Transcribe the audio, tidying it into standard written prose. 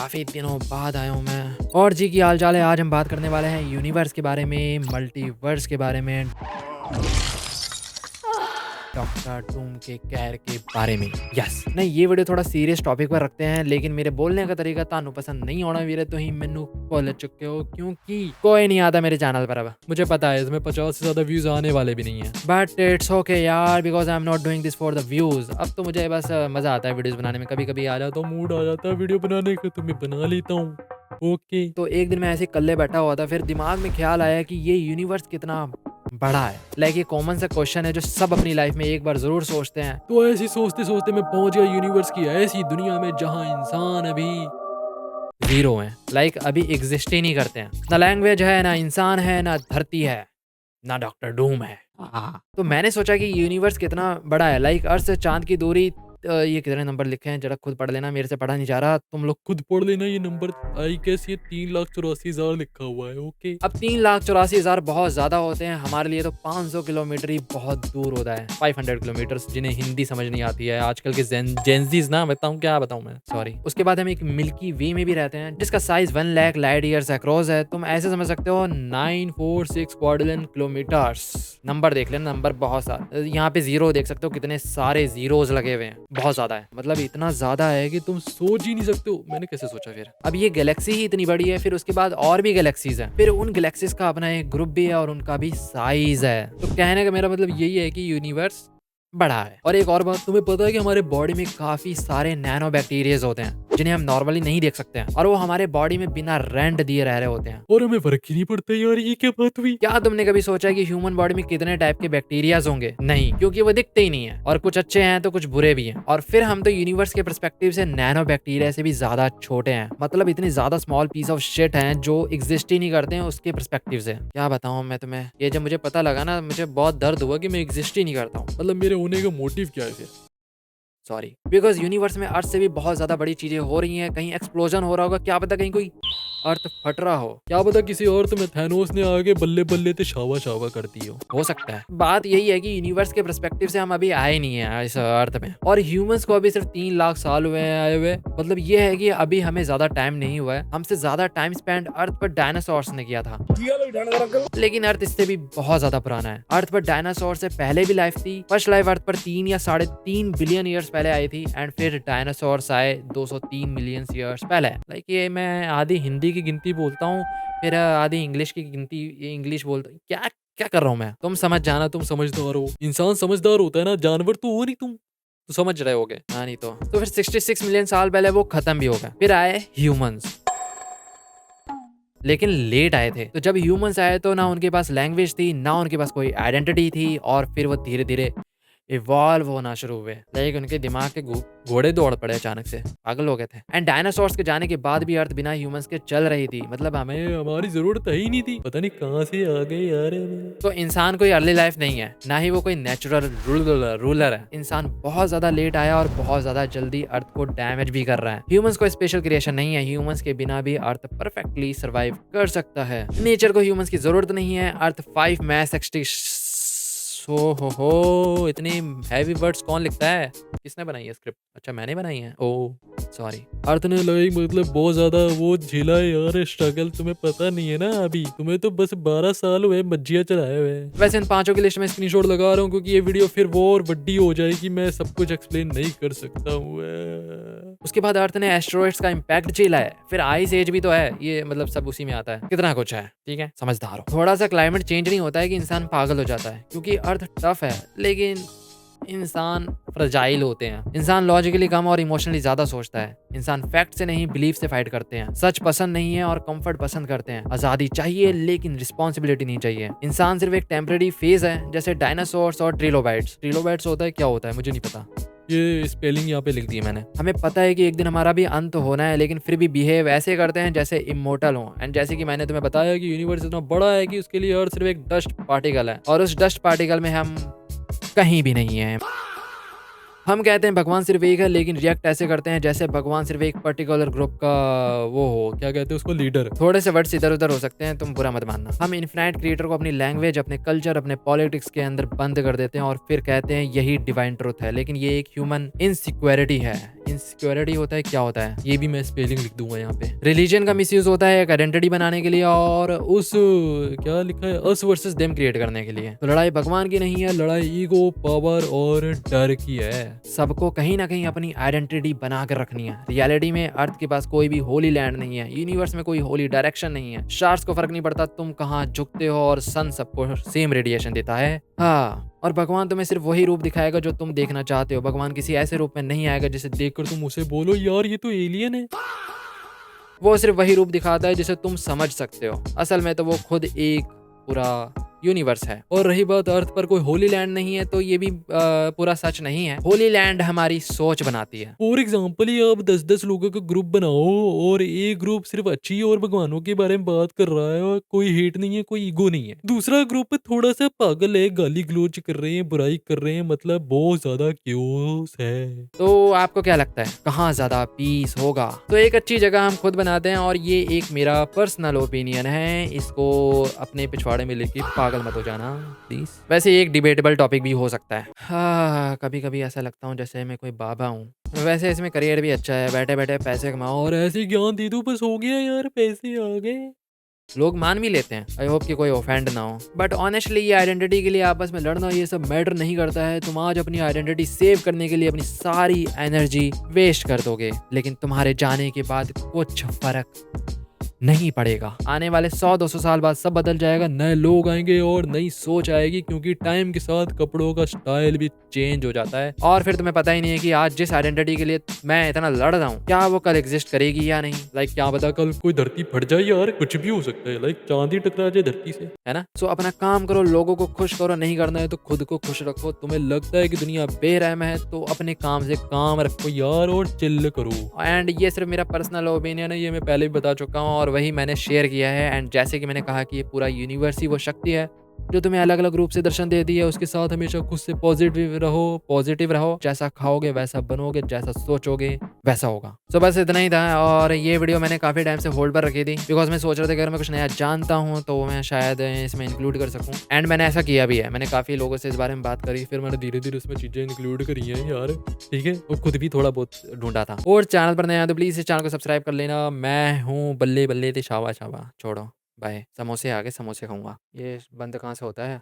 काफ़ी दिनों बाद आया हूँ मैं। और जी की हाल चाल है। आज हम बात करने वाले हैं यूनिवर्स के बारे में, मल्टीवर्स के बारे में, डॉक्टर डूम के कैर के बारे में। यस नहीं, ये वीडियो थोड़ा सीरियस टॉपिक पर रखते हैं, लेकिन मेरे बोलने का तरीका तानू पसंद नहीं होना वीरे, तो ही मैनू बोल चुके हो क्योंकि कोई नहीं आता मेरे चैनल पर। अब मुझे पता है इसमें 50 से ज्यादा व्यूज आने वाले भी नहीं है, बट इट्स ओके यार, because I am not doing this for the views. अब तो मुझे बस मजा आता है वीडियोस बनाने में। कभी कभी आ जाता हूँ, मूड आ जाता है वीडियो बनाने का, तो मैं बना लेता हूँ। ओके तो एक दिन मैं ऐसे कल्ले बैठा हुआ था, फिर दिमाग में ख्याल आया कि ये यूनिवर्स कितना बड़ा है। लाइक ये कॉमन सा क्वेश्चन है जो सब अपनी लाइफ में एक बार जरूर सोचते हैं। तो ऐसे सोचते सोचते मैं पहुंच गया यूनिवर्स की ऐसी दुनिया में जहां इंसान अभी जीरो है। लाइक अभी एग्जिस्ट ही नहीं करते हैं। ना लैंग्वेज है, ना इंसान है, ना धरती है, ना डॉक्टर डूम है। तो मैंने सोचा कि यूनिवर्स कितना बड़ा है। लाइक अर्थ से चांद की दूरी, ये कितने नंबर लिखे हैं जरा खुद पढ़ लेना, मेरे से पढ़ा नहीं जा रहा, तुम लोग खुद पढ़ लेना। ये नंबर आई गेस ये 3,84,000 लिखा हुआ है। ओके अब 3,84,000 बहुत ज्यादा होते हैं हमारे लिए, तो 500 किलोमीटर ही बहुत दूर होता है। 500 किलोमीटर, जिन्हें हिंदी समझ नहीं आती है आजकल के जेंजीज ना, बताऊं क्या बताऊं मैं, सॉरी। उसके बाद हम एक मिल्की वे में भी रहते हैं जिसका size 1 lakh light years across है। तुम ऐसे समझ सकते हो 946 क्वाड्रिलियन किलोमीटर्स। नंबर देख लेना, नंबर बहुत सारे। यहाँ पे जीरो देख सकते हो, कितने सारे जीरोस लगे हुए हैं, बहुत ज्यादा है। मतलब इतना ज्यादा है कि तुम सोच ही नहीं सकते हो। मैंने कैसे सोचा फिर। अब ये गैलेक्सी ही इतनी बड़ी है, फिर उसके बाद और भी गैलेक्सीज हैं, फिर उन गैलेक्सीज का अपना एक ग्रुप भी है और उनका भी साइज है। तो कहने का मेरा मतलब यही है कि यूनिवर्स बड़ा है। और एक और बात, तुम्हें पता है कि हमारे बॉडी में काफी सारे नैनो बैक्टीरियाज होते हैं जिन्हें हम नॉर्मली नहीं देख सकते हैं, और वो हमारे बॉडी में बिना रेंट दिए रह रहे होते हैं और हमें फर्क ही नहीं पड़ता यार। ये क्या बात हुई? क्या तुमने कभी सोचा है कि ह्यूमन बॉडी में कितने टाइप के बैक्टीरियाज होंगे? नहीं, क्योंकि वो दिखते ही नहीं है, और कुछ अच्छे हैं तो कुछ बुरे भी हैं। और फिर हम तो यूनिवर्स के पर्सपेक्टिव से नैनो बैक्टीरिया से भी ज्यादा छोटे हैं। मतलब इतने ज्यादा स्मॉल पीस ऑफ शिट हैं जो एग्जिस्ट ही नहीं करते हैं उसके पर्सपेक्टिव से। क्या बताऊं मैं तुम्हें, ये जब मुझे पता लगा ना, मुझे बहुत दर्द हुआ कि मैं एग्जिस्ट ही नहीं करता हूँ। मतलब मेरे होने का मोटिव क्या है फिर? सॉरी, बिकॉज यूनिवर्स में अर्थ से भी बहुत ज्यादा बड़ी चीजें हो रही हैं। कहीं एक्सप्लोजन हो रहा होगा, क्या पता कहीं कोई अर्थ फट रहा हो, क्या पता किसी अर्थ में थैनोस ने आगे बल्ले बल्ले ते शावा शावा कर दी हो सकता है। बात यही है कि यूनिवर्स के पर्सपेक्टिव से हम अभी आए नहीं है इस अर्थ में, और ह्यूमंस को अभी सिर्फ 3 लाख साल हुए हैं आए हुए। मतलब ये है कि अभी हमें ज्यादा टाइम नहीं हुआ है। हमसे ज्यादा टाइम स्पेंड अर्थ पर डायनासोर्स ने किया था, लेकिन अर्थ इससे भी बहुत ज्यादा पुराना है। अर्थ पर डायनासोर से पहले भी लाइफ थी। फर्स्ट लाइफ अर्थ पर 3 या 3.5 बिलियन ईयर्स पहले आई थी, एंड फिर डायनासोर्स आए 203 मिलियन ईयर्स पहले। लाइक ये मैं आधी हिंदी की गिनती बोलता हूँ, फिर आधी इंग्लिश की गिनती, ये इंग्लिश बोलता हूँ। क्या क्या कर रहा हूँ मैं? तुम समझ जाना, तुम समझदार हो। इंसान समझदार होता है ना, जानवर तो हो नहीं तुम, तो समझ रहे होगे। हाँ नहीं तो फिर 66 मिलियन साल पहले वो खत्म भी हो गए। फिर आए ह्यूमंस, लेकिन लेट आए थे। तो जब ह्यूमंस आए तो ना उनके पास लैंग्वेज थी, ना उनके पास कोई आइडेंटिटी थी, और फिर वो धीरे धीरे इवॉल्व होना शुरू हुए। लाइक उनके दिमाग के घोड़े दौड़ पड़े, अचानक से पागल हो गए थे। एंड डायनासोर्स के जाने के बाद भी अर्थ बिना ह्यूमंस के चल रही थी। मतलब हमें हमारी जरूरत ही नहीं थी, पता नहीं कहां से आ गए यार। तो इंसान कोई अर्ली लाइफ नहीं है, ना ही वो कोई नेचुरल रूलर है। इंसान बहुत ज्यादा लेट आया और बहुत ज्यादा जल्दी अर्थ को डैमेज भी कर रहा है। ह्यूमंस कोई स्पेशल क्रिएशन नहीं है। ह्यूमंस के बिना भी अर्थ परफेक्टली सर्वाइव कर सकता है। नेचर को ह्यूमंस की जरूरत नहीं है। अर्थ 5 मैस एक्सटिंक्शन। हो इतनी हैवी वर्ड्स कौन लिखता है? किसने बनाई है स्क्रिप्ट? अच्छा मैंने बनाई है, ओह सॉरी। अर्थ ने लाइक मतलब बहुत ज्यादा वो झेला है यार स्ट्रगल, तुम्हें पता नहीं है ना। अभी तुम्हें तो बस 12 साल हुए मज्जिया चलाए हुए। वैसे इन 5 की लिस्ट में स्क्रीनशॉट लगा रहा हूँ क्योंकि ये वीडियो फिर वो और बड्डी हो जाएगी, मैं सब कुछ एक्सप्लेन नहीं कर सकता हूँ। उसके बाद अर्थ ने एस्टेरॉइड्स का इम्पैक्ट झेला है। फिर आइस एज भी तो है, ये मतलब सब उसी में आता है। कितना कुछ है, ठीक है, समझदार हो। थोड़ा सा क्लाइमेट चेंज नहीं होता है कि इंसान पागल हो जाता है, क्योंकि अर्थ टफ है, लेकिन इंसान फ्रजाइल होते हैं। इंसान लॉजिकली कम और इमोशनली ज्यादा सोचता है। इंसान फैक्ट से नहीं, बिलीफ से फाइट करते हैं। सच पसंद नहीं है और कंफर्ट पसंद करते हैं। आजादी चाहिए लेकिन रिस्पॉन्सिबिलिटी नहीं चाहिए। इंसान सिर्फ एक टेम्परेरी फेज है, जैसे डायनासोर्स और ट्रिलोबाइट्स। ट्रिलोबाइट्स होता है, क्या होता है मुझे नहीं पता, ये स्पेलिंग यहाँ पे लिख दी है मैंने। हमें पता है कि एक दिन हमारा भी अंत होना है, लेकिन फिर भी बिहेव ऐसे करते हैं जैसे इमोर्टल हो। एंड जैसे कि मैंने तुम्हें बताया कि यूनिवर्स इतना बड़ा है कि उसके लिए अर्थ सिर्फ एक डस्ट पार्टिकल है, और उस डस्ट पार्टिकल में हम कहीं भी नहीं है। हम कहते हैं भगवान सिर्फ एक है, लेकिन रिएक्ट ऐसे करते हैं जैसे भगवान सिर्फ एक पर्टिकुलर ग्रुप का वो हो, क्या कहते हैं उसको, लीडर। थोड़े से वर्ड्स इधर उधर हो सकते हैं, तुम बुरा मत मानना। हम इनफिनाइट क्रिएटर को अपनी लैंग्वेज, अपने कल्चर, अपने पॉलिटिक्स के अंदर बंद कर देते हैं और फिर कहते हैं यही डिवाइन ट्रुथ है। लेकिन ये एक ह्यूमन इनसिक्योरिटी है। इनसिक्योरिटी होता है क्या होता है, ये भी मैं स्पेलिंग लिख दूंगा यहाँ पे। रिलीजन का मिसयूज होता है एक आइडेंटिटी बनाने के लिए और उस क्या लिखा है, अस वर्सेस देम क्रिएट करने के लिए। तो लड़ाई भगवान की नहीं है, लड़ाई ईगो, पावर और डर की है। सबको कहीं ना कहीं अपनी आइडेंटिटी बना कर रखनी है। रियलिटी में अर्थ के पास कोई भी होली लैंड नहीं है, यूनिवर्स में कोई होली डायरेक्शन नहीं है, स्टार्स को फर्क नहीं पड़ता तुम कहाँ झुकते हो और सन सबको सेम रेडिएशन देता है। हाँ, और भगवान तुम्हें सिर्फ वही रूप दिखाएगा जो तुम देखना चाहते हो। भगवान किसी ऐसे रूप में नहीं आएगा जिसे देखकर तुम उसे बोलो यार ये तो एलियन है। वो सिर्फ वही रूप दिखाता है जिसे तुम समझ सकते हो। असल में तो वो खुद एक पूरा यूनिवर्स है। और रही बात अर्थ पर कोई होली लैंड नहीं है, तो ये भी पूरा सच नहीं है। होली लैंड हमारी सोच बनाती है। फॉर एग्जाम्पल ही आप 10-10 लोगों का ग्रुप बनाओ और एक ग्रुप सिर्फ अच्छी और भगवानों के बारे में बात कर रहा है और कोई हेट नहीं है, कोई ईगो नहीं है। दूसरा ग्रुप थोड़ा सा पागल है, गाली गलोच कर रहे हैं, बुराई कर रहे हैं, मतलब बहुत ज्यादा क्यूस है। तो आपको क्या लगता है कहाँ ज्यादा पीस होगा? तो एक अच्छी जगह हम खुद बनाते हैं और ये एक मेरा पर्सनल ओपिनियन है, इसको अपने पिछवाड़े में लेके पागल मत हो जाना प्लीज। वैसे एक डिबेटेबल टॉपिक भी हो सकता है। हाँ, कभी कभी ऐसा लगता हूँ जैसे मैं कोई बाबा हूँ। वैसे इसमें करियर भी अच्छा है, बैठे बैठे पैसे कमाओ और ऐसे ज्ञान दे दो बस हो गया यार, पैसे आ गए। लोग मान भी लेते हैं, आई होप कि कोई ऑफेंड ना हो। बट ऑनेस्टली ये आइडेंटिटी के लिए आपस में लड़ना ये सब मैटर नहीं करता है। तुम आज अपनी आइडेंटिटी सेव करने के लिए अपनी सारी एनर्जी वेस्ट कर दोगे, लेकिन तुम्हारे जाने के बाद कुछ फर्क नहीं पड़ेगा। आने वाले 100-200 साल बाद सब बदल जाएगा, नए लोग आएंगे और नई सोच आएगी, क्योंकि टाइम के साथ कपड़ों का स्टाइल भी चेंज हो जाता है। और फिर तुम्हें पता ही नहीं है कि आज जिस आइडेंटिटी के लिए मैं इतना लड़ रहा हूँ क्या वो कल एग्जिस्ट करेगी या नहीं। लाइक क्या पता कल कोई धरती फट जाए यार, कुछ भी हो सकता है। लाइक चांदी टकरा जाए धरती से, है ना। सो अपना काम करो, लोगों को खुश करो, नहीं करना है तो खुद को खुश रखो। तुम्हें लगता है कि दुनिया बेरहम है तो अपने काम से काम रखो यार और चिल करो। एंड ये सिर्फ मेरा पर्सनल ओपिनियन है, ये मैं पहले भी बता चुका हूँ और वही मैंने शेयर किया है। एंड जैसे कि मैंने कहा कि ये पूरा यूनिवर्स ही वो शक्ति है जो तुम्हें अलग अलग रूप से दर्शन देती है। उसके साथ हमेशा खुद से पॉजिटिव रहो। जैसा खाओगे वैसा बनोगे, जैसा सोचोगे वैसा होगा। तो बस इतना ही था। और ये वीडियो मैंने काफी टाइम से होल्ड पर रखी थी बिकॉज मैं सोच रहा था कि अगर मैं कुछ नया जानता हूँ तो मैं शायद इसमें इंक्लूड कर सकूँ। एंड मैंने ऐसा किया भी है, मैंने काफी लोगों से इस बारे में बात करी, फिर मैंने धीरे धीरे उसमें चीजें इंक्लूड करी हैं यार, ठीक है। और खुद भी थोड़ा बहुत ढूंढा था। और चैनल पर नया तो प्लीज इस चैनल को सब्सक्राइब कर लेना। मैं हूँ बल्ले बल्ले ते शावा शावा। छोड़ो, बाय। समोसे आ गए, समोसे खाऊंगा। ये बंद कहाँ से होता है?